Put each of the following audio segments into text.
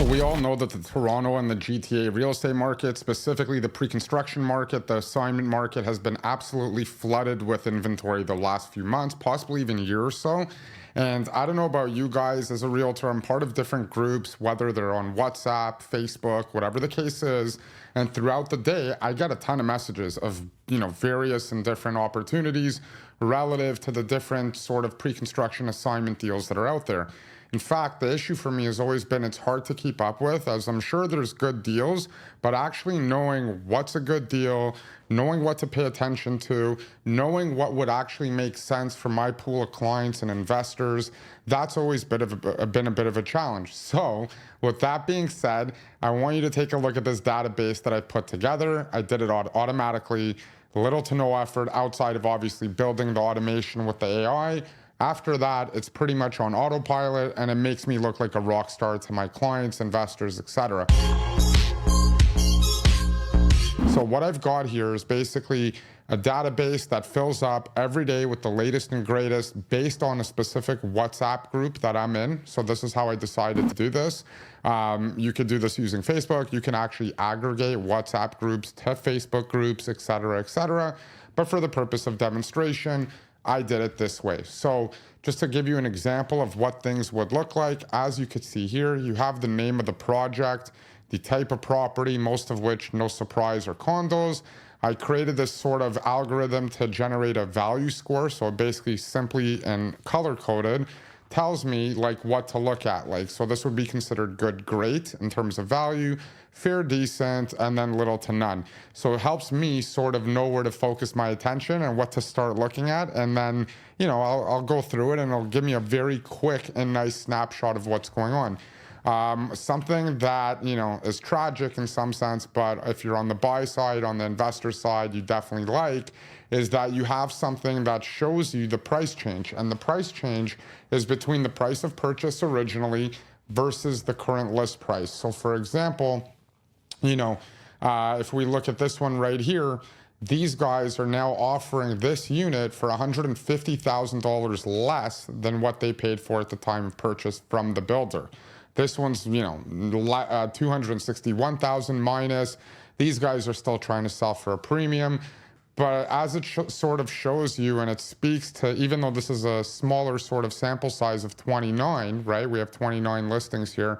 So we all know that the Toronto and the GTA real estate market, specifically the pre-construction market, the assignment market, has been absolutely flooded with inventory the last few months, possibly even a year or so. And I don't know about you guys. As a realtor, I'm part of different groups, whether they're on WhatsApp, Facebook, whatever the case is. And throughout the day, I get a ton of messages of, various and different opportunities relative to the different sort of pre-construction assignment deals that are out there. In fact, the issue for me has always been it's hard to keep up with, as I'm sure there's good deals, but actually knowing what's a good deal, knowing what to pay attention to, knowing what would actually make sense for my pool of clients and investors, that's always been a bit of a challenge. So with that being said, I want you to take a look at this database that I put together. I did it automatically, little to no effort outside of obviously building the automation with the AI. After that, it's pretty much on autopilot, and it makes me look like a rock star to my clients, investors, etc. So what I've got here is basically a database that fills up every day with the latest and greatest based on a specific WhatsApp group that I'm in. So this is how I decided to do this. You could do this using Facebook. You can actually aggregate WhatsApp groups to Facebook groups, etc., etc. But for the purpose of demonstration, I did it this way. So just to give you an example of what things would look like, as you could see here, you have the name of the project, the type of property, most of which, no surprise, are condos. I created this sort of algorithm to generate a value score. So basically simply and color coded tells me like what to look at. Like, so this would be considered good, great in terms of value, fair, decent, and then little to none. So it helps me sort of know where to focus my attention and what to start looking at. And then, I'll go through it and it'll give me a very quick and nice snapshot of what's going on. Something that, is tragic in some sense, but if you're on the buy side, on the investor side, you definitely like, is that you have something that shows you the price change. And the price change is between the price of purchase originally versus the current list price. So for example, if we look at this one right here, these guys are now offering this unit for $150,000 less than what they paid for at the time of purchase from the builder. This one's, 261,000 minus. These guys are still trying to sell for a premium. But as it sort of shows you, and it speaks to, even though this is a smaller sort of sample size of 29, right? We have 29 listings here.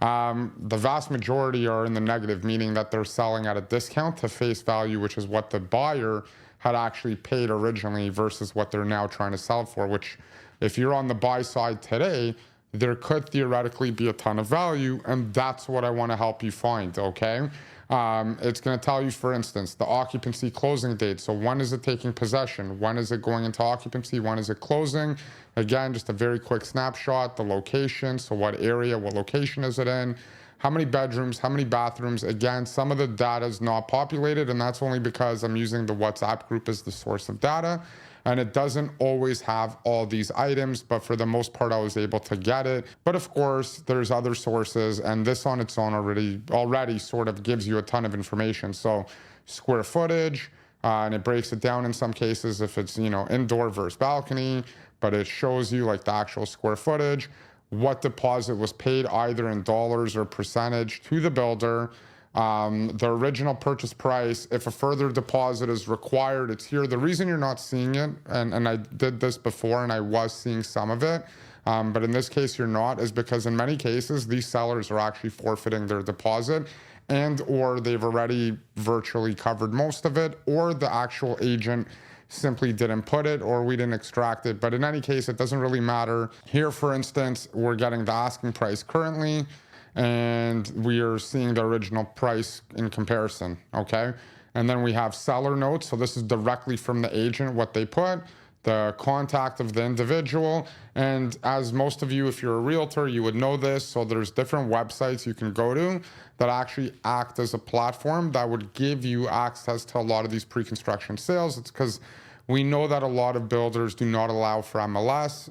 The vast majority are in the negative, meaning that they're selling at a discount to face value, which is what the buyer had actually paid originally versus what they're now trying to sell for, which if you're on the buy side today, there could theoretically be a ton of value, and that's what I want to help you find, okay? It's going to tell you, for instance, the occupancy closing date. So when is it taking possession? When is it going into occupancy? When is it closing? Again, just a very quick snapshot. The location, so what area, what location is it in? How many bedrooms, how many bathrooms? Again, some of the data is not populated, and that's only because I'm using the WhatsApp group as the source of data. And it doesn't always have all these items, but for the most part, I was able to get it. But of course, there's other sources, and this on its own already sort of gives you a ton of information. So square footage, and it breaks it down in some cases if it's, indoor versus balcony, but it shows you like the actual square footage, what deposit was paid either in dollars or percentage to the builder, the original purchase price. If a further deposit is required, it's here. The reason you're not seeing it, and I did this before and I was seeing some of it, but in this case you're not, is because in many cases these sellers are actually forfeiting their deposit, and or they've already virtually covered most of it, or the actual agent simply didn't put it, or we didn't extract it. But in any case, it doesn't really matter. Here, for instance, we're getting the asking price currently, and we are seeing the original price in comparison, okay? And then we have seller notes. So this is directly from the agent, what they put, the contact of the individual. And as most of you, if you're a realtor, you would know this. So there's different websites you can go to that actually act as a platform that would give you access to a lot of these pre-construction sales. It's because we know that a lot of builders do not allow for MLS,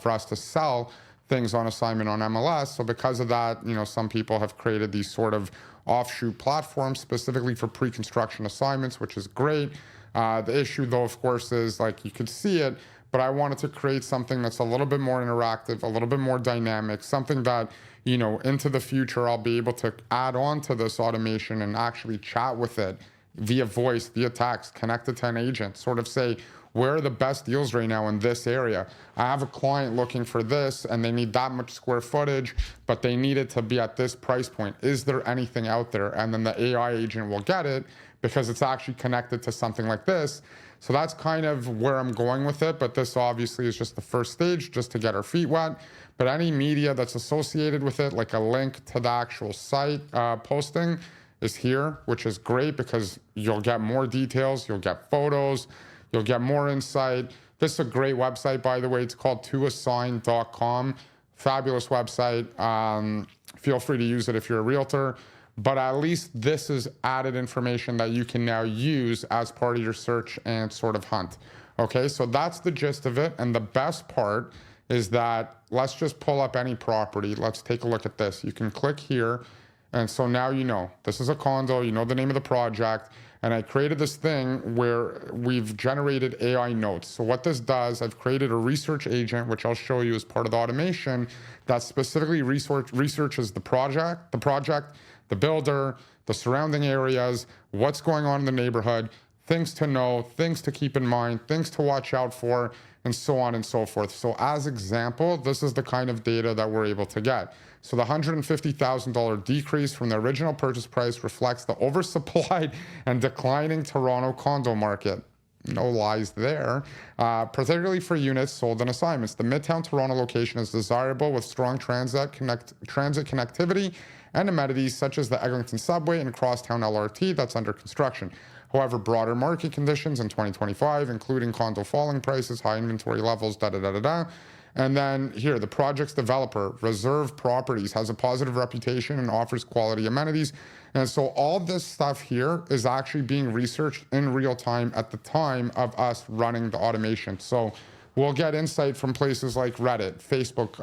for us to sell things on assignment on MLS. So because of that, some people have created these sort of offshoot platforms specifically for pre-construction assignments, which is great. The issue though, of course, is like you could see it, but I wanted to create something that's a little bit more interactive, a little bit more dynamic, something that into the future, I'll be able to add on to this automation and actually chat with it via voice, via text, connect it to an agent, sort of say, where are the best deals right now in this area? I have a client looking for this and they need that much square footage, but they need it to be at this price point. Is there anything out there? And then the AI agent will get it because it's actually connected to something like this. So that's kind of where I'm going with it. But this obviously is just the first stage, just to get our feet wet. But any media that's associated with it, like a link to the actual site posting, is here, which is great because you'll get more details, you'll get photos, you'll get more insight. This is a great website, by the way. It's called toassign.com. Fabulous website. Feel free to use it if you're a realtor. But at least this is added information that you can now use as part of your search and sort of hunt. Okay, so that's the gist of it. And the best part is that let's just pull up any property. Let's take a look at this. You can click here. And so now this is a condo, the name of the project. And I created this thing where we've generated AI notes. So what this does, I've created a research agent, which I'll show you as part of the automation, that specifically researches the project, the builder, the surrounding areas, what's going on in the neighborhood, things to know, things to keep in mind, things to watch out for, and so on and so forth. So as example, this is the kind of data that we're able to get. So the $150,000 decrease from the original purchase price reflects the oversupplied and declining Toronto condo market. No lies there. Particularly for units sold in assignments. The Midtown Toronto location is desirable with strong transit connectivity and amenities such as the Eglinton subway and Crosstown LRT that's under construction. However, broader market conditions in 2025, including condo falling prices, high inventory levels, And then here, the project's developer, Reserve Properties, has a positive reputation and offers quality amenities. And so all this stuff here is actually being researched in real time at the time of us running the automation. So we'll get insight from places like Reddit, Facebook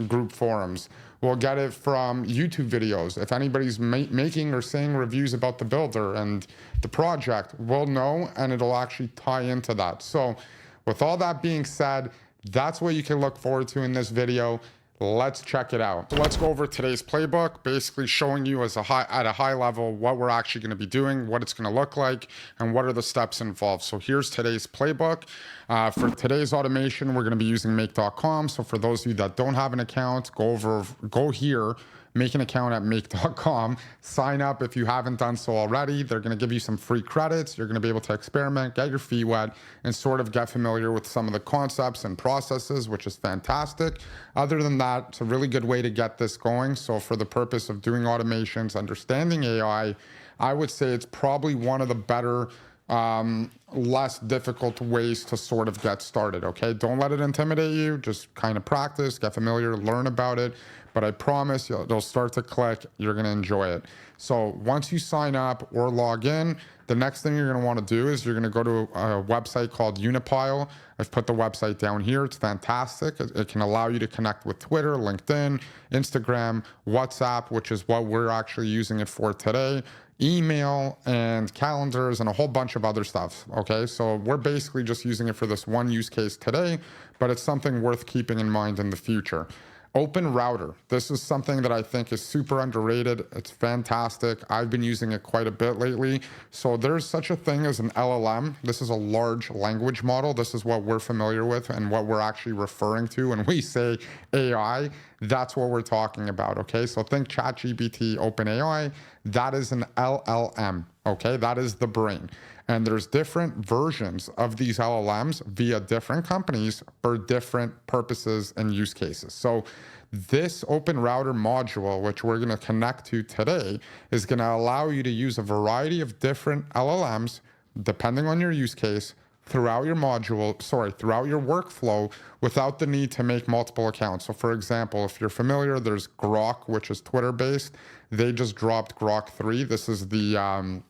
group forums. We'll get it from YouTube videos. If anybody's making or saying reviews about the builder and the project, we'll know, and it'll actually tie into that. So with all that being said, that's what you can look forward to in this video. Let's check it out. So let's go over today's playbook, basically showing you at a high level what we're actually going to be doing, what it's going to look like, and what are the steps involved. So here's today's playbook. For today's automation, we're going to be using make.com. So for those of you that don't have an account, go here, make an account at make.com, sign up if you haven't done so already. They're going to give you some free credits. You're going to be able to experiment, get your feet wet, and sort of get familiar with some of the concepts and processes, which is fantastic. Other than that, it's a really good way to get this going. So for the purpose of doing automations, understanding AI, I would say it's probably one of the better, less difficult ways to sort of get started, okay? Don't let it intimidate you. Just kind of practice, get familiar, learn about it. But I promise you'll start to click. You're going to enjoy it. So once you sign up or log in, the next thing you're going to want to do is you're going to go to a website called Unipile. I've put the website down here. It's fantastic. It can allow you to connect with Twitter, LinkedIn, Instagram, WhatsApp, which is what we're actually using it for today, email and calendars and a whole bunch of other stuff. Okay, so we're basically just using it for this one use case today, but it's something worth keeping in mind in the future. OpenRouter. This is something that I think is super underrated. It's fantastic. I've been using it quite a bit lately. So there's such a thing as an LLM. This is a large language model. This is what we're familiar with and what we're actually referring to when we say AI. That's what we're talking about, okay? So think ChatGPT, OpenAI. That is an LLM, okay? That is the brain. And there's different versions of these LLMs via different companies for different purposes and use cases. So this OpenRouter module, which we're going to connect to today, is going to allow you to use a variety of different LLMs, depending on your use case, throughout your throughout your workflow without the need to make multiple accounts. So for example, if you're familiar, there's Grok, which is Twitter-based. They just dropped Grok 3. This is the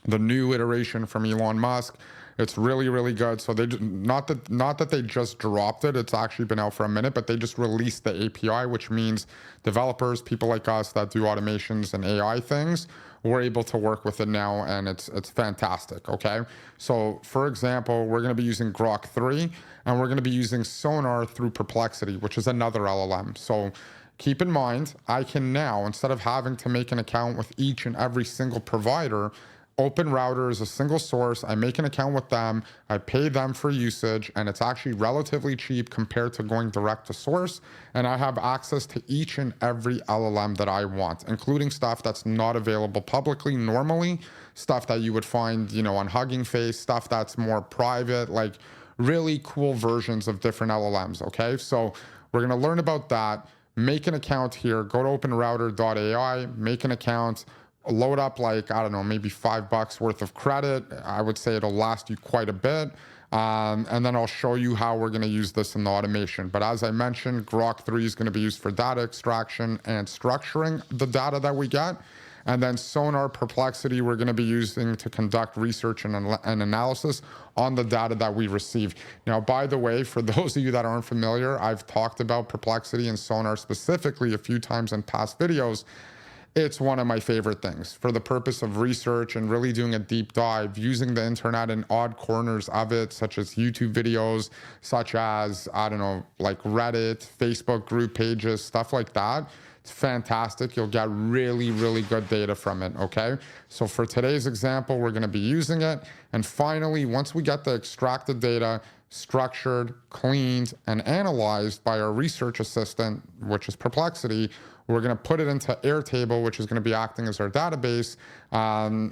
new iteration from Elon Musk. It's really, really good. So they not that they just dropped it. It's actually been out for a minute, but they just released the API, which means developers, people like us that do automations and AI things, we're able to work with it now, and it's fantastic, okay? So for example, we're going to be using Grok 3, and we're going to be using Sonar through Perplexity, which is another LLM. So keep in mind, I can now, instead of having to make an account with each and every single provider, OpenRouter is a single source. I make an account with them, I pay them for usage, and it's actually relatively cheap compared to going direct to source. And I have access to each and every LLM that I want, including stuff that's not available publicly normally, stuff that you would find, on Hugging Face, stuff that's more private, like really cool versions of different LLMs, okay? So we're gonna learn about that. Make an account here, go to openrouter.ai, make an account, load up like, I don't know, maybe $5 worth of credit. I would say it'll last you quite a bit. And then I'll show you how we're gonna use this in the automation. But as I mentioned, Grok 3 is gonna be used for data extraction and structuring the data that we get. And then Sonar, Perplexity, we're gonna be using to conduct research and analysis on the data that we receive. Now, by the way, for those of you that aren't familiar, I've talked about Perplexity and Sonar specifically a few times in past videos. It's one of my favorite things for the purpose of research and really doing a deep dive, using the internet in odd corners of it, such as YouTube videos, such as, I don't know, like Reddit, Facebook group pages, stuff like that. It's fantastic. You'll get really, really good data from it, okay? So for today's example, we're gonna be using it. And finally, once we get the extracted data, structured, cleaned, and analyzed by our research assistant, which is Perplexity, we're going to put it into Airtable, which is going to be acting as our database.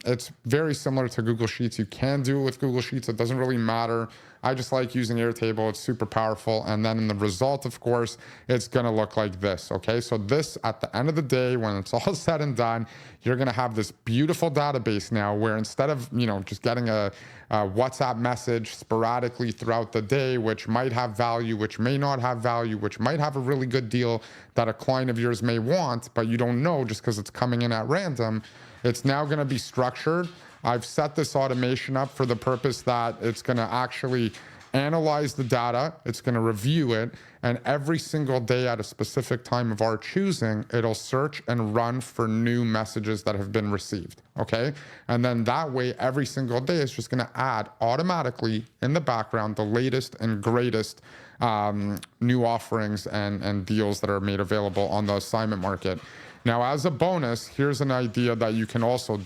It's very similar to Google Sheets. You can do it with Google Sheets. It doesn't really matter. I just like using Airtable. It's super powerful. And then in the result, of course, it's going to look like this. Okay, so this, at the end of the day, when it's all said and done, you're going to have this beautiful database now where instead of, just getting a WhatsApp message sporadically throughout the day, which might have value, which may not have value, which might have a really good deal that a client of yours may want, but you don't know just because it's coming in at random, it's now going to be structured. I've set this automation up for the purpose that it's going to actually analyze the data, it's going to review it, and every single day at a specific time of our choosing, it'll search and run for new messages that have been received, okay? And then that way, every single day, it's just going to add automatically in the background the latest and greatest new offerings and deals that are made available on the assignment market. Now, as a bonus, here's an idea that you can also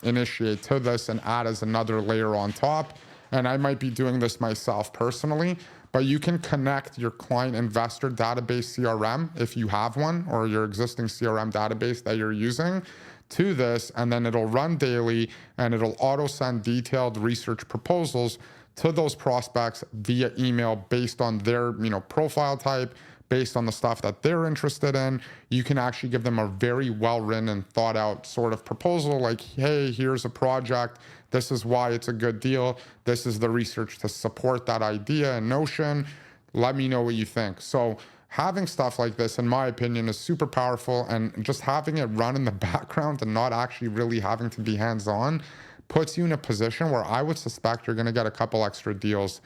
initiate to this and add as another layer on top. And I might be doing this myself personally, but you can connect your client investor database CRM, if you have one, or your existing CRM database that you're using, to this, and then it'll run daily and it'll auto send detailed research proposals to those prospects via email based on their profile type, based on the stuff that they're interested in. You can actually give them a very well-written and thought out sort of proposal like, hey, here's a project. This is why it's a good deal. This is the research to support that idea and notion. Let me know what you think. So having stuff like this, in my opinion, is super powerful, and just having it run in the background and not actually really having to be hands-on puts you in a position where I would suspect you're gonna get a couple extra deals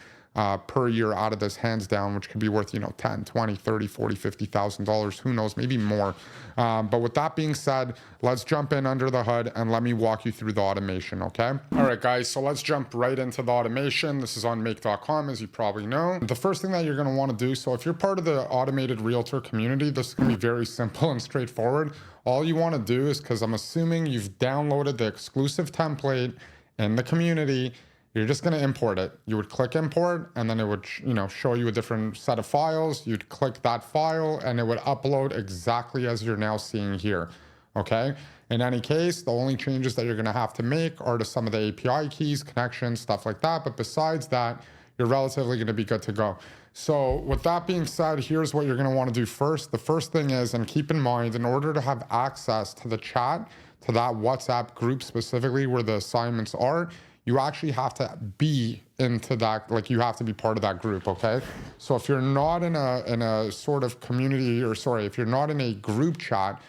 per year out of this, hands down, which could be worth, 10, 20, 30, 40, $50,000, who knows, maybe more. But with that being said, let's jump in under the hood and let me walk you through the automation, okay? All right, guys, so let's jump right into the automation. This is on make.com, as you probably know. The first thing that you're gonna wanna do, so if you're part of the automated realtor community, this is gonna be very simple and straightforward. All you wanna do is, because I'm assuming you've downloaded the exclusive template in the community, you're just going to import it. You would click import, and then it would, show you a different set of files. You'd click that file, and it would upload exactly as you're now seeing here, okay? In any case, the only changes that you're going to have to make are to some of the API keys, connections, stuff like that. But besides that, you're relatively going to be good to go. So with that being said, here's what you're going to want to do first. The first thing is, and keep in mind, in order to have access to the chat, to that WhatsApp group specifically where the assignments are, you actually have to be into that, like you have to be part of that group, okay? So if you're not in a sort of community, if you're not in a group chat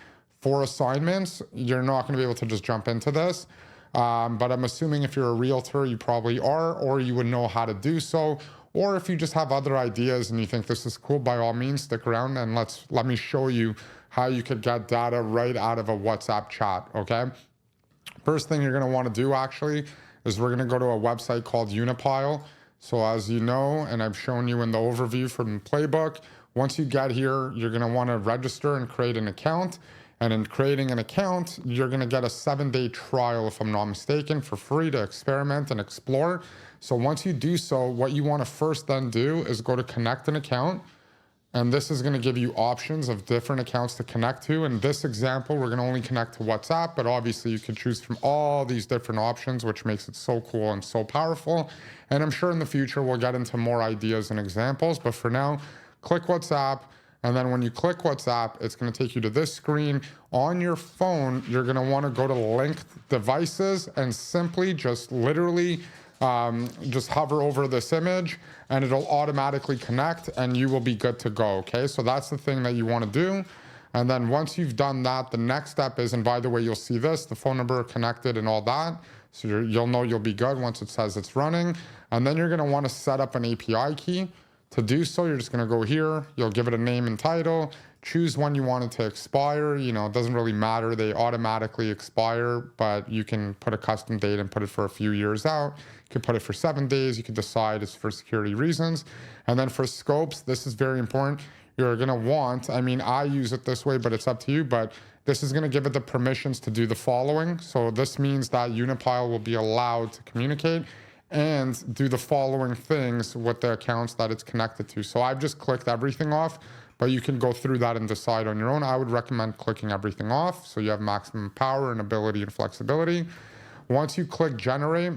for assignments, you're not gonna be able to just jump into this. But I'm assuming if you're a realtor, you probably are, or you would know how to do so. Or if you just have other ideas and you think this is cool, by all means, stick around and let me show you how you could get data right out of a WhatsApp chat, okay? First thing you're gonna wanna do actually is we're gonna go to a website called Unipile. So as you know, and I've shown you in the overview from the playbook, Once you get here, you're going to want to register and create an account. And in creating an account, you're going to get a 7-day trial, if I'm not mistaken, for free to experiment and explore. So once you do so, what you want to first then do is go to connect an account. And this is going to give you options of different accounts to connect to. In this example, we're going to only connect to WhatsApp, but obviously you can choose from all these different options, which makes it so cool and so powerful. And I'm sure in the future, we'll get into more ideas and examples. But for now, click WhatsApp. And then when you click WhatsApp, it's going to take you to this screen. On your phone, you're going to want to go to linked devices and simply just literally just hover over this image and it'll automatically connect and you will be good to go. Okay, so that's the thing that you want to do. And then once you've done that, the next step is, and by the way, you'll see this, the phone number connected and all that. So you'll know you'll be good once it says it's running. And then you're going to want to set up an API key. To do so, you're just going to go here, you'll give it a name and title, choose when you want it to expire. You know, it doesn't really matter. They automatically expire, but you can put a custom date and put it for a few years out. You can put it for 7 days. You can decide it's for security reasons. And then for scopes, this is very important. You're going to want, I mean, I use it this way, but it's up to you. But this is going to give it the permissions to do the following. So this means that Unipile will be allowed to communicate and do the following things with the accounts that it's connected to. So I've just clicked everything off, but you can go through that and decide on your own. I would recommend clicking everything off so you have maximum power and ability and flexibility. Once you click generate,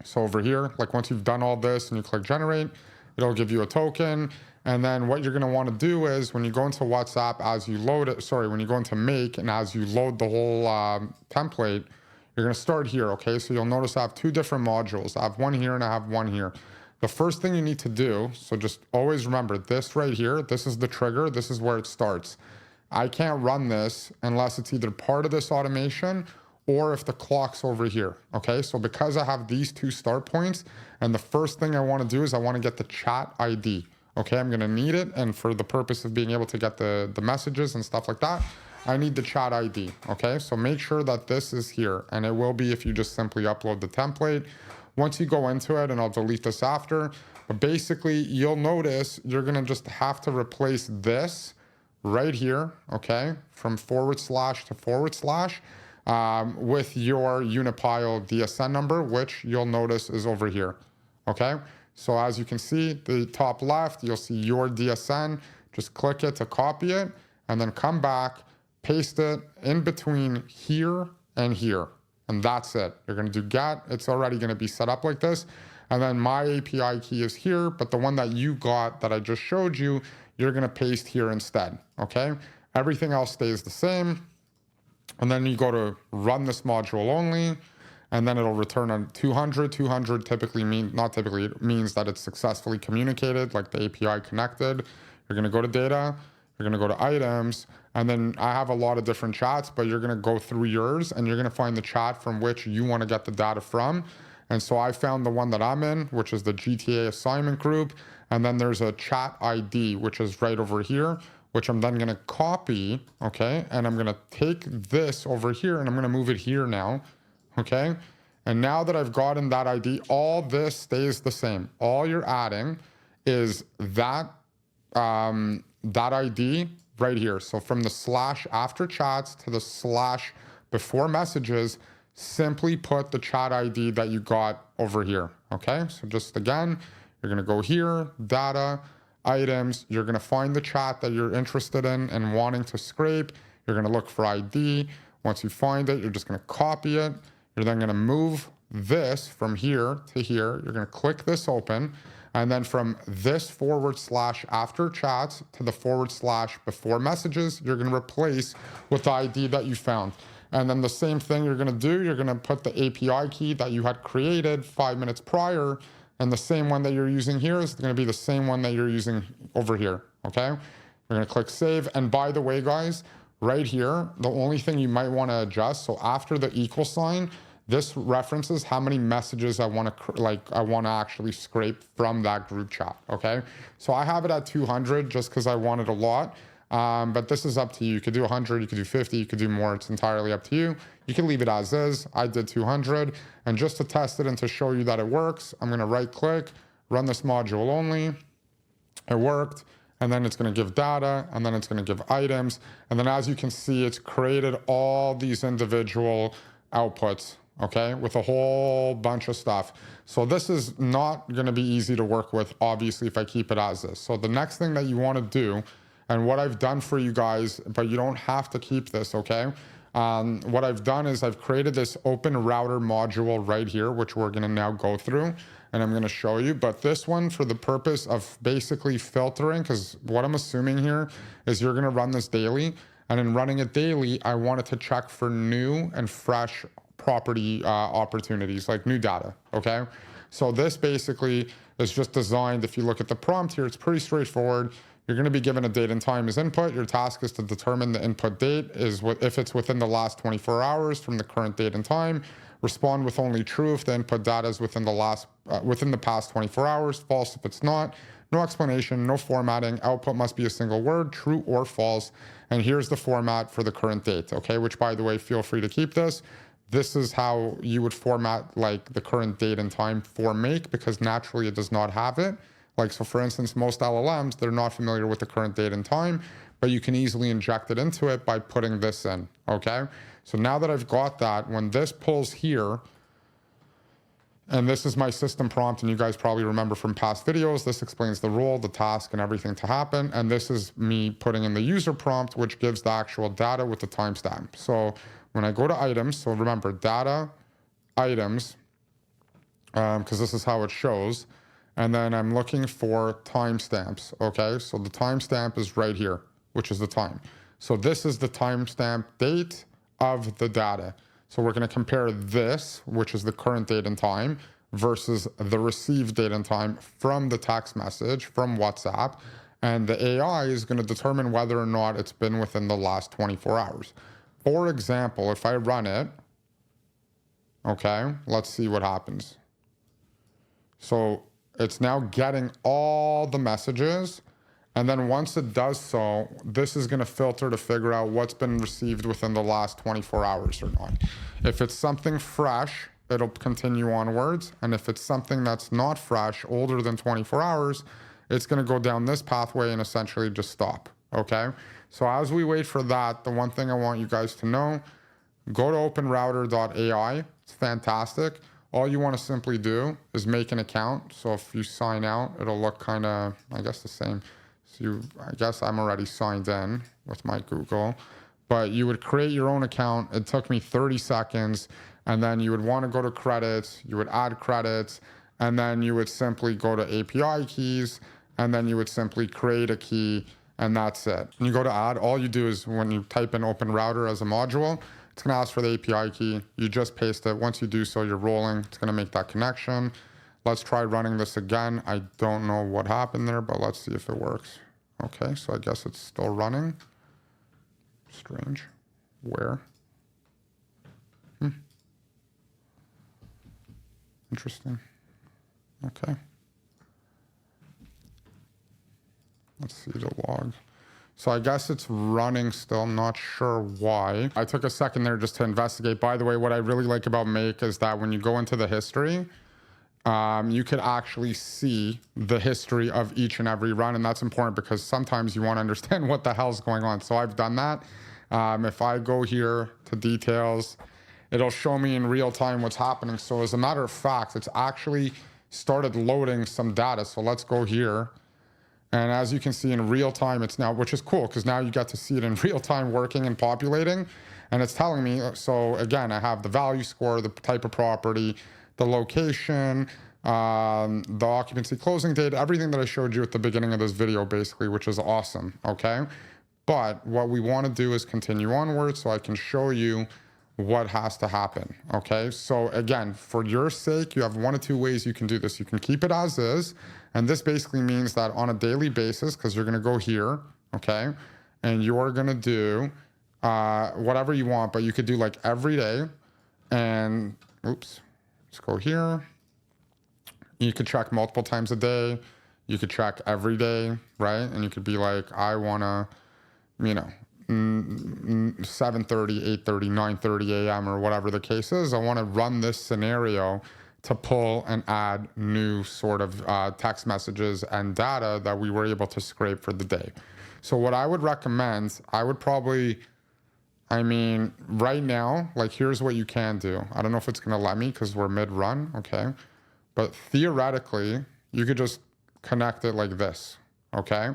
so over here, like once you've done all this and you click generate, it'll give you a token. And then what you're going to want to do is when you go into WhatsApp, as you load it, when you go into make and as you load the whole template, you're going to start here, okay? So you'll notice I have two different modules. I have one here and I have one here. The first thing you need to do, so just always remember this right here, this is the trigger, this is where it starts. I can't run this unless it's either part of this automation or if the clock's over here, okay? So because I have these two start points, and the first thing I want to do is I want to get the chat ID, okay? I'm going to need it, and for the purpose of being able to get the messages and stuff like that, I need the chat ID, okay? So make sure that this is here, and it will be if you just simply upload the template. Once you go into it, and I'll delete this after, but basically you'll notice you're gonna just have to replace this right here, okay? From / to / with your Unipile DSN number, which you'll notice is over here, okay? So as you can see, the top left, you'll see your DSN, just click it to copy it, and then come back, paste it in between here and here. And that's it. You're going to do get. It's already going to be set up like this. And then my API key is here, but the one that you got that I just showed you, you're going to paste here instead. Okay. Everything else stays the same. And then you go to run this module only, and then it'll return on 200. 200 typically it means that it's successfully communicated, like the API connected. You're going to go to data. You're going to go to items, and then I have a lot of different chats, but you're going to go through yours and you're going to find the chat from which you want to get the data from. And so I found the one that I'm in, which is the GTA assignment group. And then there's a chat ID, which is right over here, which I'm then going to copy. Okay. And I'm going to take this over here and I'm going to move it here now. Okay. And now that I've gotten that ID, all this stays the same. All you're adding is that ID right here. So from the / after chats to the / before messages, simply put the chat ID that you got over here. Okay. So just again, you're going to go here, data, items. You're going to find the chat that you're interested in and wanting to scrape. You're going to look for ID. Once you find it, you're just going to copy it. You're then going to move this from here to here. You're going to click this open. And then from this / after chats to the / before messages, you're going to replace with the ID that you found. And then the same thing you're going to do, you're going to put the API key that you had created 5 minutes prior, and the same one that you're using here is going to be the same one that you're using over here, okay? You're going to click save. And by the way, guys, right here, the only thing you might want to adjust, so after the equal sign, this references how many messages I want to actually scrape from that group chat, okay? So I have it at 200 just because I wanted a lot, but this is up to you. You could do 100, you could do 50, you could do more. It's entirely up to you. You can leave it as is. I did 200, and just to test it and to show you that it works, I'm going to right click, run this module only. It worked. and then it's going to give data, and then it's going to give items. And then as you can see, it's created all these individual outputs, okay, with a whole bunch of stuff. So this is not going to be easy to work with, obviously, if I keep it as is. So the next thing that you want to do, and what I've done for you guys, but you don't have to keep this, okay? What I've done is I've created this OpenRouter module right here, which we're going to now go through, and I'm going to show you. But this one, for the purpose of basically filtering, because what I'm assuming here is you're going to run this daily, and in running it daily, I wanted to check for new and fresh property opportunities, like new data, okay? So this basically is just designed, if you look at the prompt here, it's pretty straightforward. You're going to be given a date and time as input. Your task is to determine the input date is if it's within the last 24 hours from the current date and time. Respond with only true if the input data is within the past 24 hours. False if it's not. No explanation, no formatting. Output must be a single word, true or false. And here's the format for the current date, okay? Which, by the way, feel free to keep this. This is how you would format like the current date and time for make, because naturally it does not have it. Like, so for instance, most LLMs, they're not familiar with the current date and time, but you can easily inject it into it by putting this in, okay? So now that I've got that, when this pulls here, and this is my system prompt, and you guys probably remember from past videos, this explains the role, the task, and everything to happen. And this is me putting in the user prompt, which gives the actual data with the timestamp. So when I go to items, so remember data, items, because this is how it shows. And then I'm looking for timestamps, okay? So the timestamp is right here, which is the time. So this is the timestamp date of the data. So we're going to compare this, which is the current date and time, versus the received date and time from the text message from WhatsApp. And the AI is going to determine whether or not it's been within the last 24 hours. For example, if I run it, okay, let's see what happens. So it's now getting all the messages. And then once it does so, this is going to filter to figure out what's been received within the last 24 hours or not. If it's something fresh, it'll continue onwards. And if it's something that's not fresh, older than 24 hours, it's going to go down this pathway and essentially just stop. Okay? So as we wait for that, the one thing I want you guys to know, go to OpenRouter.ai. It's fantastic. All you want to simply do is make an account. So if you sign out, it'll look kind of, I guess, the same. So I guess I'm already signed in with my Google, but you would create your own account. It took me 30 seconds. And then you would want to go to credits. You would add credits. And then you would simply go to API keys. And then you would simply create a key. And that's it. When you go to add, all you do is when you type in OpenRouter as a module, it's going to ask for the API key. You just paste it. Once you do so, you're rolling. It's going to make that connection. Let's try running this again. I don't know what happened there, but let's see if it works. Okay, so I guess it's still running. Strange. Where? Interesting. Okay. Let's see the log. So I guess it's running still. I'm not sure why. I took a second there just to investigate. By the way, what I really like about Make is that when you go into the history, you could actually see the history of each and every run. And that's important because sometimes you want to understand what the hell's going on. So I've done that. If I go here to details, it'll show me in real time what's happening. So as a matter of fact, it's actually started loading some data. So let's go here. And as you can see in real time, it's now, which is cool because now you get to see it in real time working and populating. And it's telling me, so again, I have the value score, the type of property, the location, the occupancy closing date, everything that I showed you at the beginning of this video, basically, which is awesome, okay? But what we want to do is continue onward so I can show you what has to happen, okay? So again, for your sake, you have one of two ways you can do this. You can keep it as is, and this basically means that on a daily basis, because you're going to go here, okay? And you're going to do whatever you want, but you could do like every day, and oops, let's go here. You could check multiple times a day. You could check every day, right? And you could be like, I want to, you know, 7:30, 8:30, 9:30 a.m. or whatever the case is. I want to run this scenario to pull and add new sort of text messages and data that we were able to scrape for the day. So what I would recommend, I would probably, I mean, right now, like here's what you can do. I don't know if it's gonna let me because we're mid-run, okay? But theoretically, you could just connect it like this, okay?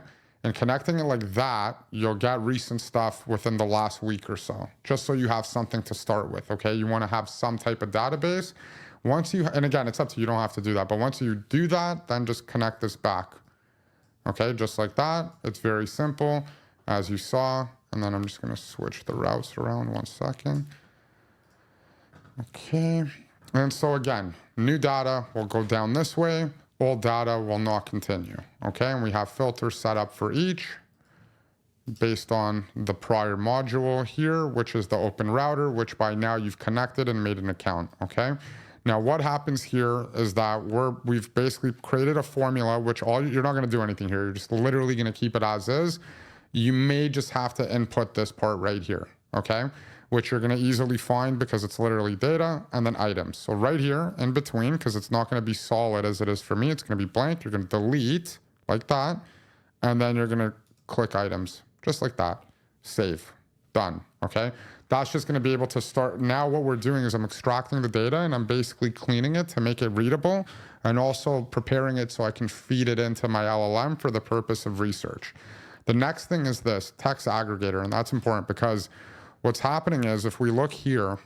And connecting it like that, you'll get recent stuff within the last week or so, just so you have something to start with, okay? You wanna have some type of database. Once you, and again, it's up to you, you don't have to do that, but once you do that, then just connect this back. Okay, just like that. It's very simple, as you saw. And then I'm just gonna switch the routes around 1 second. Okay, and so again, new data will go down this way, old data will not continue. Okay, and we have filters set up for each based on the prior module here, which is the OpenRouter, which by now you've connected and made an account, okay? Now, what happens here is that we've basically created a formula, which you're not gonna do anything here. You're just literally gonna keep it as is. You may just have to input this part right here, okay? Which you're gonna easily find because it's literally data and then items. So right here in between, because it's not gonna be solid as it is for me, it's gonna be blank. You're gonna delete like that. And then you're gonna click items, just like that. Save, done, okay? That's just going to be able to start. Now what we're doing is I'm extracting the data and I'm basically cleaning it to make it readable and also preparing it so I can feed it into my LLM for the purpose of research. The next thing is this text aggregator, and that's important because what's happening is if we look here,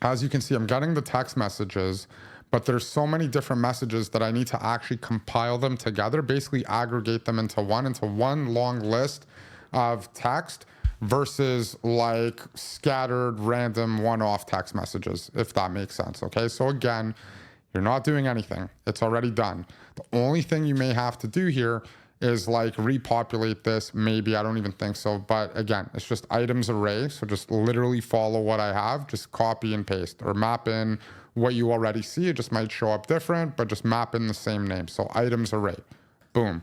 as you can see, I'm getting the text messages, but there's so many different messages that I need to actually compile them together, basically aggregate them into one long list of text versus like scattered random one-off text messages, if that makes sense, okay? So again, you're not doing anything. It's already done. The only thing you may have to do here is like repopulate this, maybe, I don't even think so, but again, it's just items array, so just literally follow what I have, just copy and paste, or map in what you already see. It just might show up different, but just map in the same name. So items array, boom.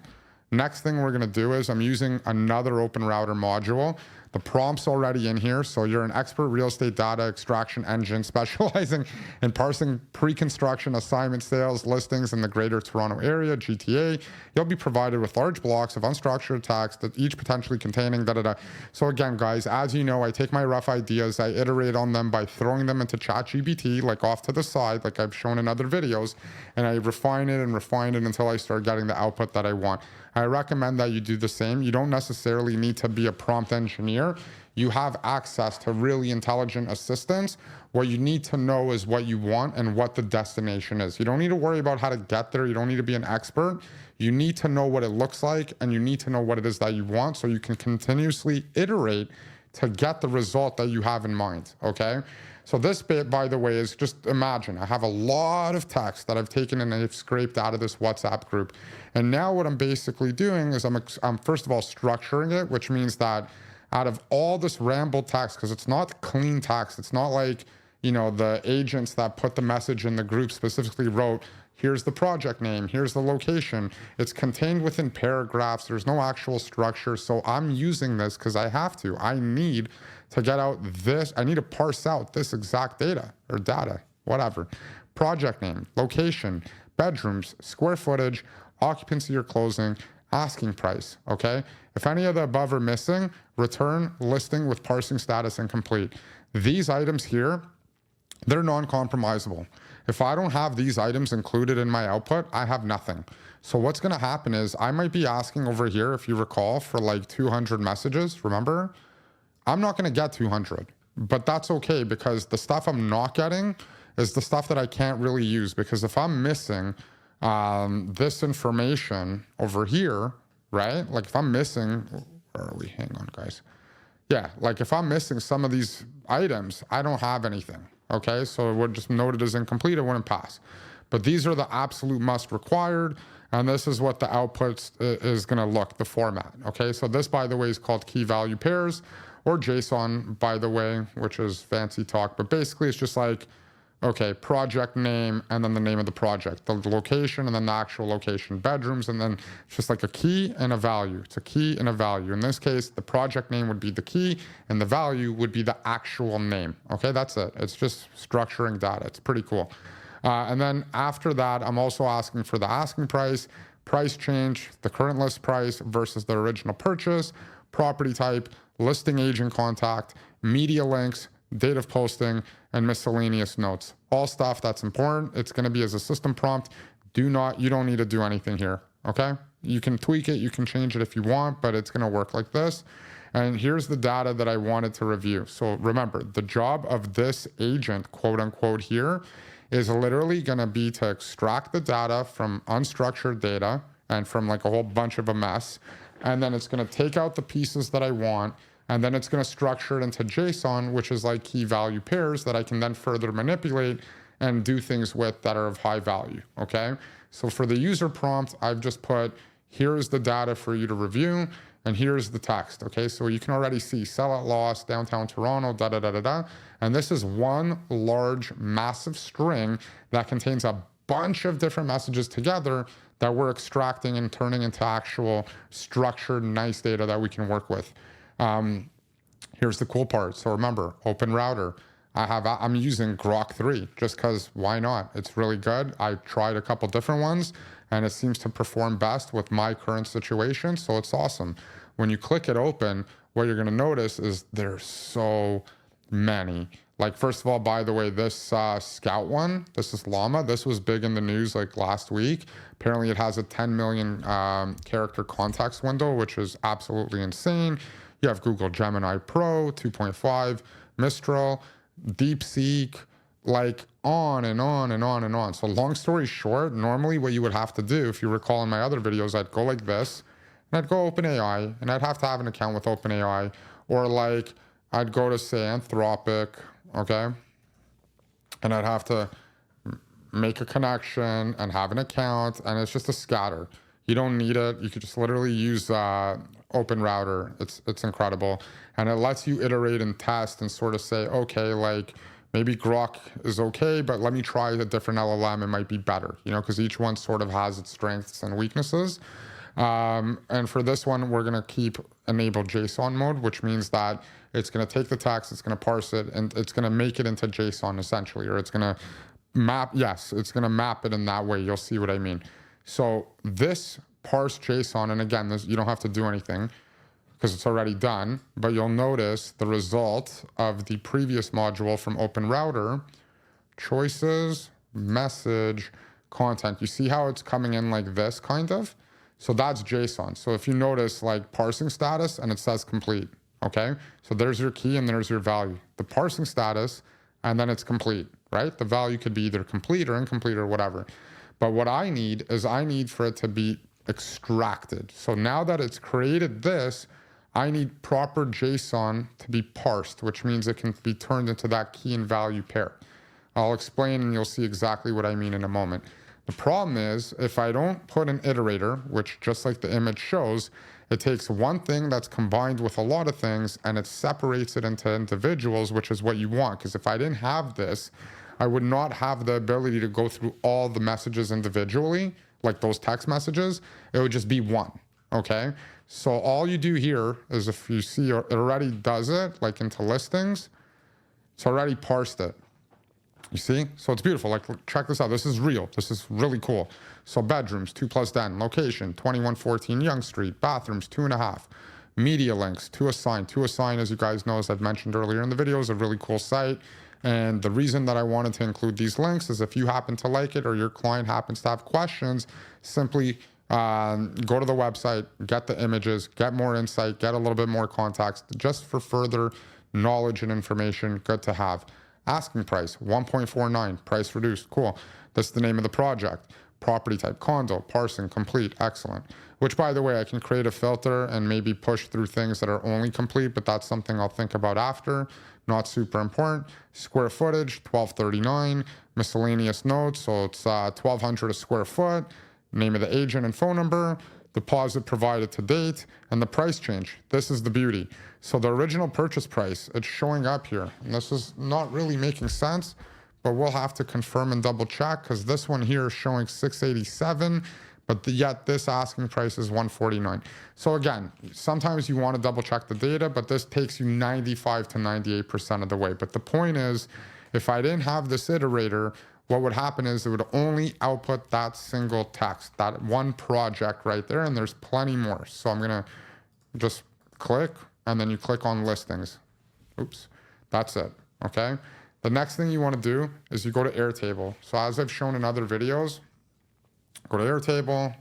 Next thing we're gonna do is I'm using another OpenRouter module. The prompt's already in here. So you're an expert real estate data extraction engine specializing in parsing pre-construction assignment sales listings in the Greater Toronto Area, GTA. You'll be provided with large blocks of unstructured text that each potentially containing da-da-da. So again, guys, as you know, I take my rough ideas, I iterate on them by throwing them into ChatGPT, like off to the side, like I've shown in other videos, and I refine it until I start getting the output that I want. I recommend that you do the same. You don't necessarily need to be a prompt engineer. You have access to really intelligent assistants. What you need to know is what you want and what the destination is. You don't need to worry about how to get there. You don't need to be an expert. You need to know what it looks like and you need to know what it is that you want so you can continuously iterate to get the result that you have in mind, okay? So this bit, by the way, is just imagine, I have a lot of text that I've taken and I've scraped out of this WhatsApp group. And now what I'm basically doing is I'm first of all structuring it, which means that out of all this rambled text, because it's not clean text, it's not like, you know, the agents that put the message in the group specifically wrote, here's the project name, here's the location. It's contained within paragraphs. There's no actual structure. So I'm using this because I have to. I need to get out this. I need to parse out this exact data or data, whatever. Project name, location, bedrooms, square footage, occupancy or closing, asking price, okay? If any of the above are missing, return listing with parsing status incomplete. These items here, they're non-compromisable. If I don't have these items included in my output, I have nothing. So what's gonna happen is I might be asking over here, if you recall, for like 200 messages, remember? I'm not gonna get 200, but that's okay because the stuff I'm not getting is the stuff that I can't really use because if I'm missing this information over here, right? Like if I'm missing, where are we? Hang on, guys. Yeah, like if I'm missing some of these items, I don't have anything, okay? So it would just note it as incomplete, it wouldn't pass. But these are the absolute must required, and this is what the output is gonna look, the format, okay? So this, by the way, is called key value pairs, or JSON, by the way, which is fancy talk, but basically it's just like, okay, project name, and then the name of the project, the location, and then the actual location, bedrooms, and then it's just like a key and a value. It's a key and a value. In this case, the project name would be the key, and the value would be the actual name. Okay, that's it. It's just structuring data. It's pretty cool. And then after that, I'm also asking for the asking price, price change, the current list price versus the original purchase, property type, listing agent contact, media links, date of posting, and miscellaneous notes. All stuff that's important. It's going to be as a system prompt. You don't need to do anything here, okay? You can tweak it, you can change it if you want, but it's going to work like this. And here's the data that I wanted to review. So remember, the job of this agent, quote unquote here, is literally going to be to extract the data from unstructured data and from like a whole bunch of a mess. And then it's going to take out the pieces that I want. And then it's going to structure it into JSON, which is like key value pairs that I can then further manipulate and do things with that are of high value, okay? So for the user prompt, I've just put, here's the data for you to review, and here's the text, okay? So you can already see sell at loss, downtown Toronto, da-da-da-da-da. And this is one large, massive string that contains a bunch of different messages together that we're extracting and turning into actual structured, nice data that we can work with. Here's the cool part. So remember, OpenRouter. I'm using Grok 3 just because why not? It's really good. I tried a couple different ones and it seems to perform best with my current situation. So it's awesome. When you click it open, what you're going to notice is there's so many. Like, first of all, by the way, this Scout one, this is Llama. This was big in the news like last week. Apparently it has a 10 million character context window, which is absolutely insane. You have Google Gemini Pro 2.5, Mistral, DeepSeek, like on and on and on and on. So long story short, normally what you would have to do, if you recall in my other videos, I'd go like this, and I'd go OpenAI, and I'd have to have an account with OpenAI, or like I'd go to say Anthropic, okay? And I'd have to make a connection and have an account, and it's just a scatter. You don't need it. You could just literally use OpenRouter. It's incredible. And it lets you iterate and test and sort of say, okay, like maybe Grok is okay, but let me try a different LLM. It might be better, you know, because each one sort of has its strengths and weaknesses. And for this one, we're going to keep enable JSON mode, which means that it's going to take the text, it's going to parse it, and it's going to make it into JSON essentially, or it's going to map. Yes, it's going to map it in that way. You'll see what I mean. So this parse JSON, and again, you don't have to do anything because it's already done, but you'll notice the result of the previous module from OpenRouter, choices, message, content. You see how it's coming in like this kind of? So that's JSON. So if you notice like parsing status and it says complete, okay? So there's your key and there's your value. The parsing status, and then it's complete, right? The value could be either complete or incomplete or whatever. But what I need is I need for it to be extracted. So now that it's created this, I need proper JSON to be parsed, which means it can be turned into that key and value pair. I'll explain and you'll see exactly what I mean in a moment. The problem is if I don't put an iterator, which just like the image shows, it takes one thing that's combined with a lot of things and it separates it into individuals, which is what you want. Because if I didn't have this, I would not have the ability to go through all the messages individually, like those text messages. It would just be one, okay? So all you do here is if you see it already does it, like into listings, it's already parsed it. You see? So it's beautiful. Like, check this out. This is real. This is really cool. So bedrooms, 2+den. Location, 2114 Yonge Street. Bathrooms, 2.5. Media links, to assign. To assign, as you guys know, as I've mentioned earlier in the video, is a really cool site. And the reason that I wanted to include these links is if you happen to like it or your client happens to have questions, simply go to the website, get the images, get more insight, get a little bit more context, just for further knowledge and information. Good to have. Asking price, 1.49, price reduced, cool. That's the name of the project. Property type, condo, parsing, complete, excellent. Which, by the way, I can create a filter and maybe push through things that are only complete, but that's something I'll think about after. Not super important. Square footage, 1239. Miscellaneous notes, so it's 1,200 a square foot. Name of the agent and phone number. Deposit provided to date, and the price change. This is the beauty. So the original purchase price, it's showing up here. And this is not really making sense, but we'll have to confirm and double check because this one here is showing 687, but yet this asking price is 149. So again, sometimes you want to double check the data, but this takes you 95 to 98% of the way. But the point is, if I didn't have this iterator, what would happen is it would only output that single text, that one project right there, and there's plenty more. So I'm gonna just click, and then you click on listings. Oops, that's it, okay? The next thing you wanna do is you go to Airtable. So as I've shown in other videos, go to Airtable,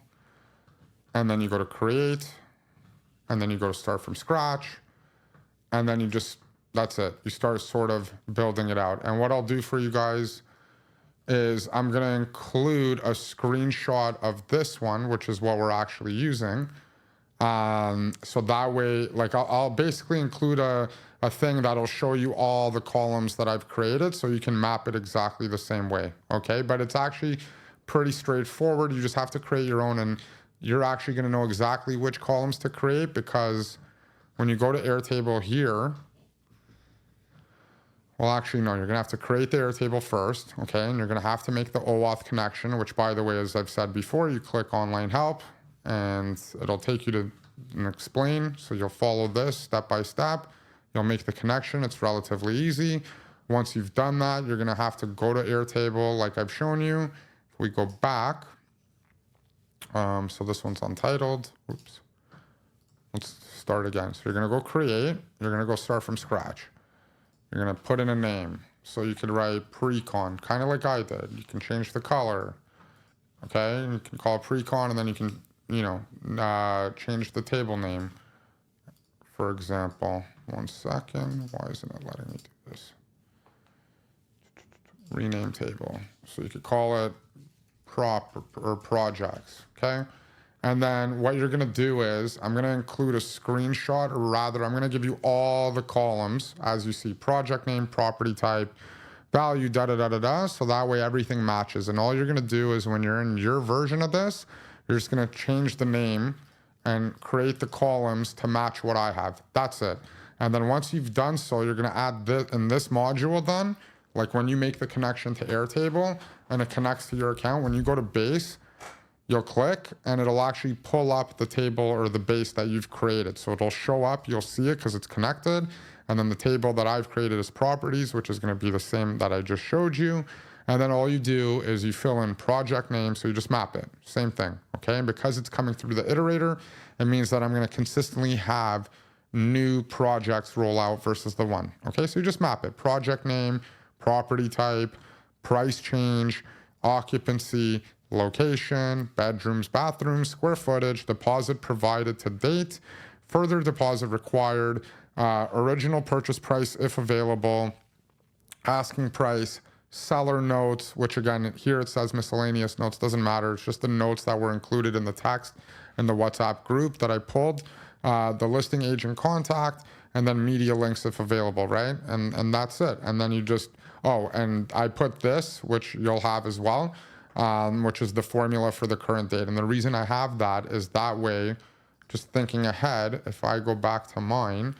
and then you go to create, and then you go to start from scratch, and then you just, that's it. You start sort of building it out. And what I'll do for you guys is I'm gonna include a screenshot of this one, which is what we're actually using. So that way, like I'll basically include a thing that'll show you all the columns that I've created so you can map it exactly the same way, okay? But it's actually pretty straightforward. You just have to create your own, and you're actually gonna know exactly which columns to create, because when you go to Airtable here, well, actually, no, you're gonna have to create the Airtable first, okay? And you're gonna have to make the OAuth connection, which, by the way, as I've said before, you click online help and it'll take you to explain. So you'll follow this step by step. You'll make the connection. It's relatively easy. Once you've done that, you're gonna have to go to Airtable like I've shown you. If we go back, so this one's untitled. Oops. Let's start again. So you're gonna go create. You're gonna go start from scratch. You're gonna put in a name. So you could write Precon, kind of like I did. You can change the color, okay? You can call it Precon, and then you can, you know, change the table name. For example, 1 second. Why isn't it letting me do this? Rename table. So you could call it prop or projects, okay? And then what you're gonna do is I'm gonna include a screenshot, or rather I'm gonna give you all the columns as you see: project name, property type, value, da-da-da-da-da, so that way everything matches. And all you're gonna do is when you're in your version of this, you're just gonna change the name and create the columns to match what I have. That's it. And then once you've done so, you're gonna add this in this module then, like when you make the connection to Airtable and it connects to your account, when you go to base, you'll click and it'll actually pull up the table or the base that you've created. So it'll show up, you'll see it because it's connected. And then the table that I've created is properties, which is gonna be the same that I just showed you. And then all you do is you fill in project name, so you just map it, same thing, okay? And because it's coming through the iterator, it means that I'm gonna consistently have new projects roll out versus the one, okay? So you just map it, project name, property type, price change, occupancy, location, bedrooms, bathrooms, square footage, deposit provided to date, further deposit required, original purchase price if available, asking price, seller notes, which again, here it says miscellaneous notes, doesn't matter. It's just the notes that were included in the text in the WhatsApp group that I pulled, the listing agent contact, and then media links if available, right? And that's it. And then you just, oh, and I put this, which you'll have as well, which is the formula for the current date. And the reason I have that is that way, just thinking ahead, if I go back to mine,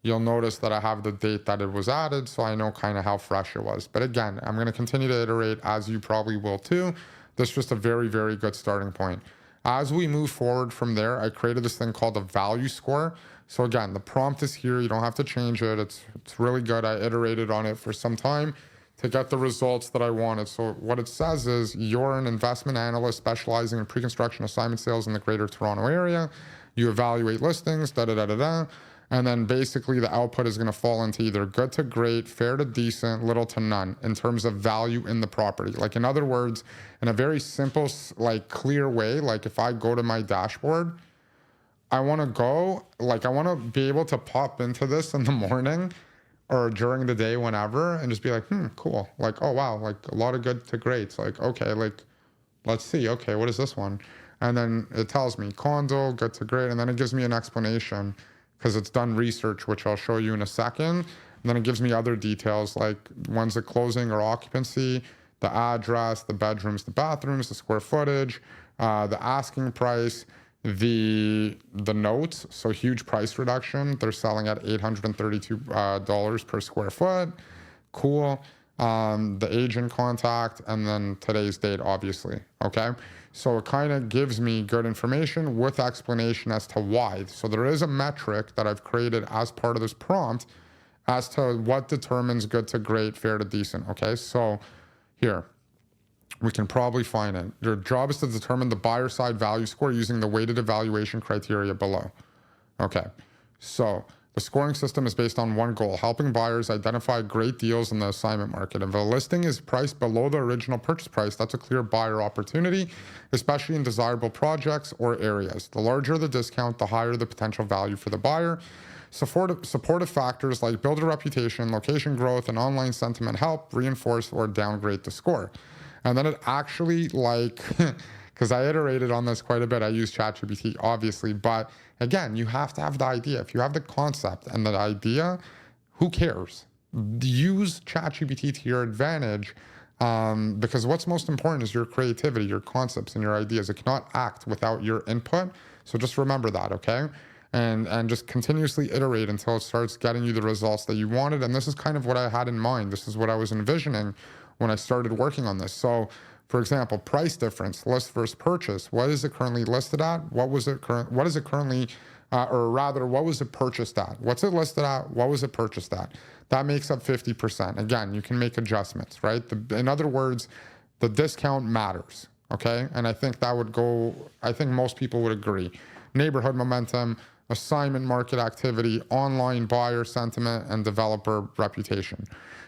you'll notice that I have the date that it was added, so I know kind of how fresh it was. But again, I'm gonna continue to iterate, as you probably will too. This is just a very, very good starting point. As we move forward from there, I created this thing called a value score. So again, the prompt is here, you don't have to change it. It's really good. I iterated on it for some time to get the results that I wanted. So what it says is, you're an investment analyst specializing in pre-construction assignment sales in the Greater Toronto Area. You evaluate listings, da-da-da-da-da. And then basically the output is gonna fall into either good to great, fair to decent, little to none in terms of value in the property. Like in other words, in a very simple, like clear way, like if I go to my dashboard, I wanna go, like I wanna be able to pop into this in the morning or during the day, whenever, and just be like, cool. Like, oh wow, like a lot of good to greats. Like, okay, like, let's see, okay, what is this one? And then it tells me condo, good to great, and then it gives me an explanation because it's done research, which I'll show you in a second. And then it gives me other details like when's it closing or occupancy, the address, the bedrooms, the bathrooms, the square footage, the asking price, the notes, so huge price reduction. They're selling at $832 per square foot. Cool. The agent contact, and then today's date, obviously. Okay. So it kind of gives me good information with explanation as to why. So there is a metric that I've created as part of this prompt as to what determines good to great, fair to decent. Okay. So here, We can probably find it. Your job is to determine the buyer side value score using the weighted evaluation criteria below. Okay, so the scoring system is based on one goal: helping buyers identify great deals in the assignment market. If a listing is priced below the original purchase price, that's a clear buyer opportunity, especially in desirable projects or areas. The larger the discount, the higher the potential value for the buyer. Supportive factors like builder reputation, location growth, and online sentiment help reinforce or downgrade the score. And then it actually, like, because I iterated on this quite a bit. I use ChatGPT, obviously, but again, you have to have the idea. If you have the concept and the idea, who cares? Use ChatGPT to your advantage, because what's most important is your creativity, your concepts, and your ideas. It cannot act without your input. So just remember that, okay? And just continuously iterate until it starts getting you the results that you wanted. And this is kind of what I had in mind. This is what I was envisioning when I started working on this. So, for example, price difference, list versus purchase. What is it currently listed at? What is it currently, or rather, what was it purchased at? What's it listed at? What was it purchased at? That makes up 50%. Again, you can make adjustments, right? In other words, the discount matters, okay? And I think I think most people would agree. Neighborhood momentum, assignment market activity, online buyer sentiment, and developer reputation.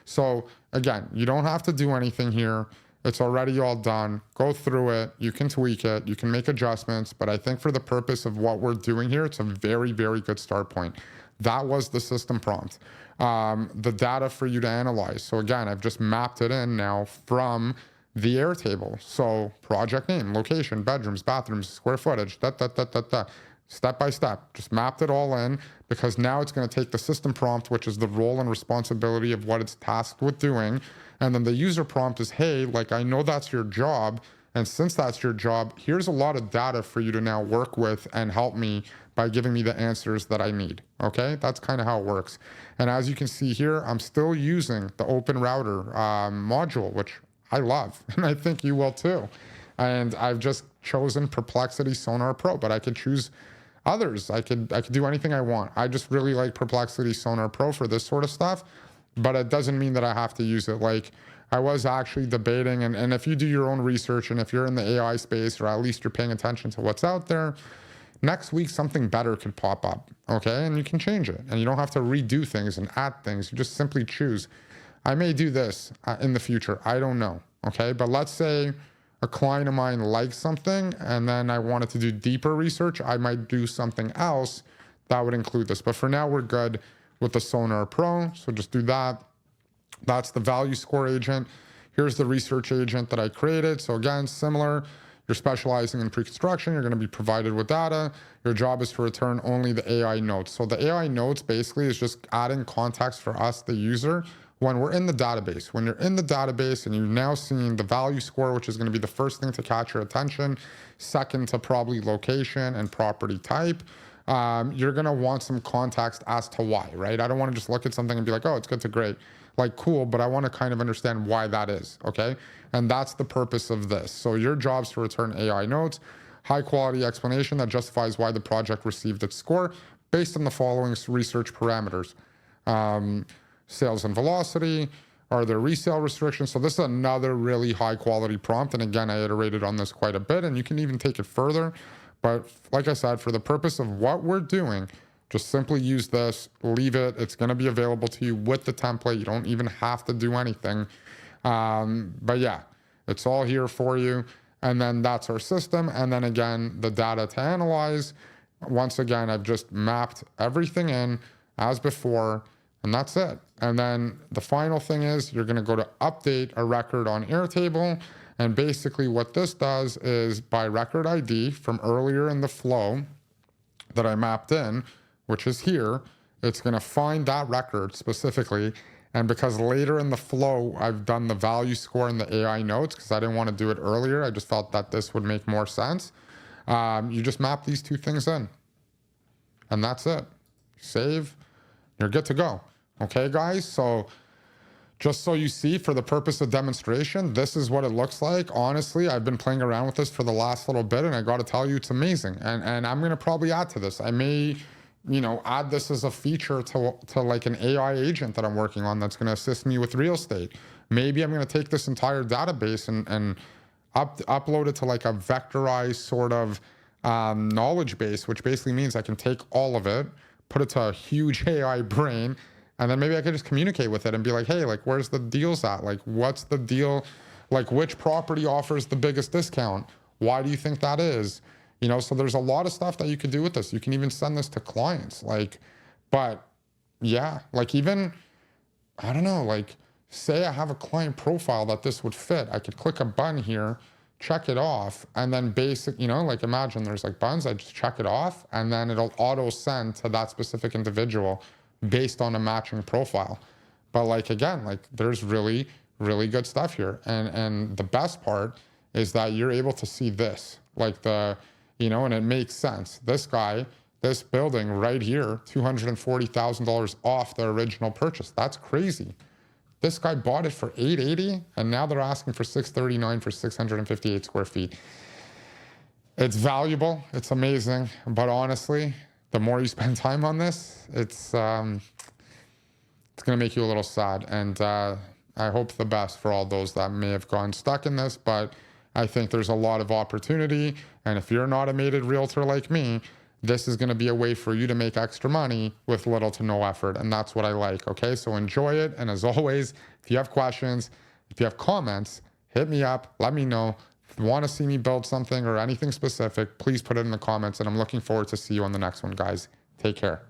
So again, you don't have to do anything here. It's already all done. Go through it. You can tweak it. You can make adjustments. But I think for the purpose of what we're doing here, it's a very, very good start point. That was the system prompt. The data for you to analyze. So again, I've just mapped it in now from the Airtable. So project name, location, bedrooms, bathrooms, square footage, step by step, just mapped it all in, because now it's going to take the system prompt, which is the role and responsibility of what it's tasked with doing. And then the user prompt is, hey, like, I know that's your job. And since that's your job, here's a lot of data for you to now work with and help me by giving me the answers that I need. Okay, that's kind of how it works. And as you can see here, I'm still using the OpenRouter module, which I love, and I think you will too. And I've just chosen Perplexity Sonar Pro, but I could choose others. I could do anything I want. I just really like Perplexity Sonar Pro for this sort of stuff, but it doesn't mean that I have to use it. Like, I was actually debating, and if you do your own research, and if you're in the AI space, or at least you're paying attention to what's out there, next week something better could pop up, okay? And you can change it, and you don't have to redo things and add things. You just simply choose. I may do this in the future. I don't know, okay? But let's say a client of mine likes something, and then I wanted to do deeper research. I might do something else that would include this. But for now, we're good with the Sonar Pro. So just do that. That's the value score agent. Here's the research agent that I created. So again, similar. You're specializing in pre-construction. You're going to be provided with data. Your job is to return only the AI notes. So the AI notes basically is just adding context for us, the user, when we're in the database. When you're in the database and you've now seen the value score, which is going to be the first thing to catch your attention, second to probably location and property type, you're going to want some context as to why, right? I don't want to just look at something and be like, oh, it's good to great. Like, cool, but I want to kind of understand why that is, okay? And that's the purpose of this. So your job is to return AI notes, high quality explanation that justifies why the project received its score based on the following research parameters. Sales and velocity, are there resale restrictions? So this is another really high quality prompt. And again, I iterated on this quite a bit, and you can even take it further. But like I said, for the purpose of what we're doing, just simply use this, leave it. It's going to be available to you with the template. You don't even have to do anything. But yeah, it's all here for you. And then that's our system. And then again, the data to analyze. Once again, I've just mapped everything in as before, and that's it. And then the final thing is you're going to go to update a record on Airtable. And basically what this does is by record ID from earlier in the flow that I mapped in, which is here, it's going to find that record specifically. And because later in the flow, I've done the value score and the AI notes because I didn't want to do it earlier. I just felt that this would make more sense. You just map these two things in. And that's it. Save. You're good to go. Okay, guys? So just so you see, for the purpose of demonstration, this is what it looks like. Honestly, I've been playing around with this for the last little bit, and I got to tell you, it's amazing. And I'm going to probably add to this. I may, add this as a feature to like an AI agent that I'm working on that's going to assist me with real estate. Maybe I'm going to take this entire database and upload it to like a vectorized sort of knowledge base, which basically means I can take all of it, put it to a huge AI brain, and then maybe I could just communicate with it and be like, hey, like, where's the deals at? Like, what's the deal? Like, which property offers the biggest discount? Why do you think that is? You know, so there's a lot of stuff that you could do with this. You can even send this to clients. Like, but yeah, like even, I don't know, like say I have a client profile that this would fit. I could click a button here, check it off, and then you know, like imagine there's like buttons, I just check it off, and then it'll auto send to that specific individual based on a matching profile. But like, again, like there's really, really good stuff here. And the best part is that you're able to see this, like you know, and it makes sense. This guy, this building right here, $240,000 off the original purchase. That's crazy. This guy bought it for $880, and now they're asking for $639 for 658 square feet. It's valuable. It's amazing. But honestly, the more you spend time on this, it's going to make you a little sad. And I hope the best for all those that may have gone stuck in this. But I think there's a lot of opportunity. And if you're an automated realtor like me, this is going to be a way for you to make extra money with little to no effort. And that's what I like. Okay. So enjoy it. And as always, if you have questions, if you have comments, hit me up. Let me know. If you want to see me build something or anything specific, please put it in the comments. And I'm looking forward to see you on the next one, guys. Take care.